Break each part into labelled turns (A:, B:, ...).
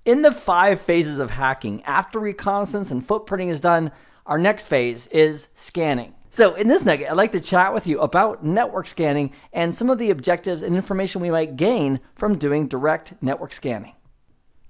A: In the 5 phases of hacking, after reconnaissance and footprinting is done, our next phase is scanning. So in this nugget, I'd like to chat with you about network scanning and some of the objectives and information we might gain from doing direct network scanning.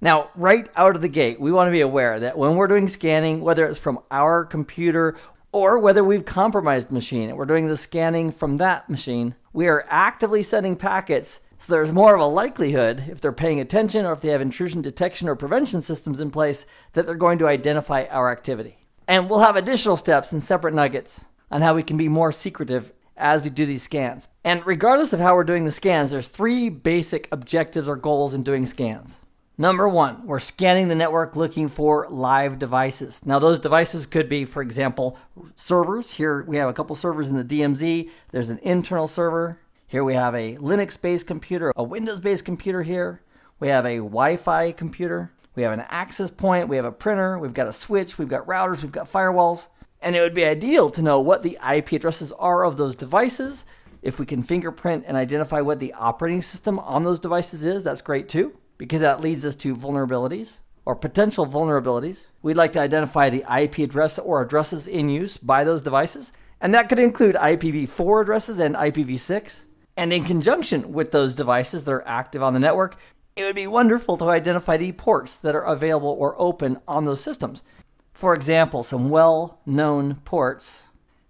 A: Now, right out of the gate, we want to be aware that when we're doing scanning, whether it's from our computer or whether we've compromised the machine and we're doing the scanning from that machine, we are actively sending packets. So there's more of a likelihood, if they're paying attention or if they have intrusion detection or prevention systems in place, that they're going to identify our activity. And we'll have additional steps and separate nuggets on how we can be more secretive as we do these scans. And regardless of how we're doing the scans, there's 3 basic objectives or goals in doing scans. Number 1, we're scanning the network looking for live devices. Now those devices could be, for example, servers. Here we have a couple servers in the DMZ. There's an internal server. Here we have a Linux-based computer, a Windows-based computer here. We have a Wi-Fi computer. We have an access point. We have a printer. We've got a switch. We've got routers. We've got firewalls. And it would be ideal to know what the IP addresses are of those devices. If we can fingerprint and identify what the operating system on those devices is, that's great too, because that leads us to vulnerabilities or potential vulnerabilities. We'd like to identify the IP address or addresses in use by those devices. And that could include IPv4 addresses and IPv6. And in conjunction with those devices that are active on the network, it would be wonderful to identify the ports that are available or open on those systems. For example, some well-known ports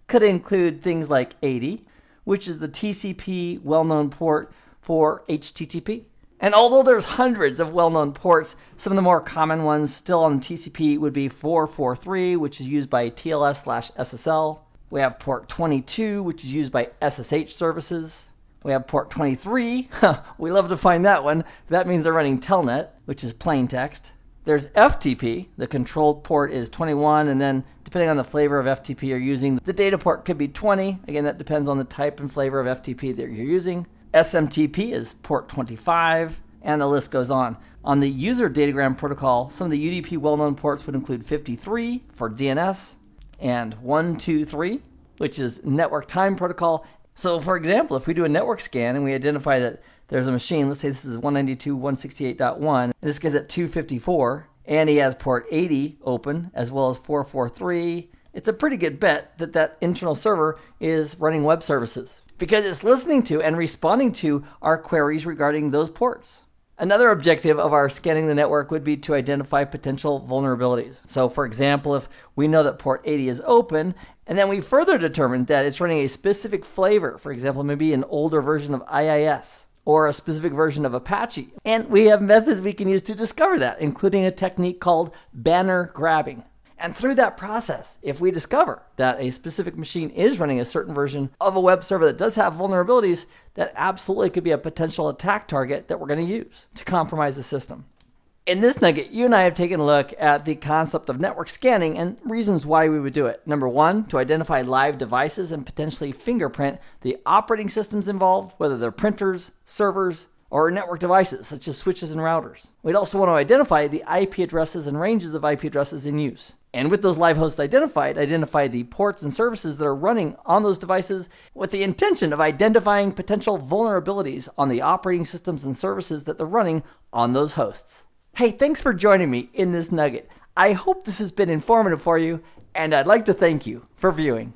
A: could include things like 80, which is the TCP well-known port for HTTP. And although there's hundreds of well-known ports, some of the more common ones still on TCP would be 443, which is used by TLS/SSL. We have port 22, which is used by SSH services. We have port 23. We love to find that one. That means they're running Telnet, which is plain text. There's FTP. The controlled port is 21, and then depending on the flavor of FTP you're using, the data port could be 20. Again, that depends on the type and flavor of FTP that you're using. SMTP is port 25, and the list goes on. On the user datagram protocol, some of the UDP well-known ports would include 53 for DNS and 123, which is network time protocol. So for example, if we do a network scan and we identify that there's a machine, let's say this is 192.168.1, and this guy's at 254, and he has port 80 open as well as 443, it's a pretty good bet that that internal server is running web services because it's listening to and responding to our queries regarding those ports. Another objective of our scanning the network would be to identify potential vulnerabilities. So for example, if we know that port 80 is open, and then we further determine that it's running a specific flavor, for example, maybe an older version of IIS or a specific version of Apache. And we have methods we can use to discover that, including a technique called banner grabbing. And through that process, if we discover that a specific machine is running a certain version of a web server that does have vulnerabilities, that absolutely could be a potential attack target that we're going to use to compromise the system. In this nugget, you and I have taken a look at the concept of network scanning and reasons why we would do it. Number 1, to identify live devices and potentially fingerprint the operating systems involved, whether they're printers, servers, or network devices such as switches and routers. We'd also want to identify the IP addresses and ranges of IP addresses in use. And with those live hosts identified, identify the ports and services that are running on those devices with the intention of identifying potential vulnerabilities on the operating systems and services that they're running on those hosts. Hey, thanks for joining me in this nugget. I hope this has been informative for you, and I'd like to thank you for viewing.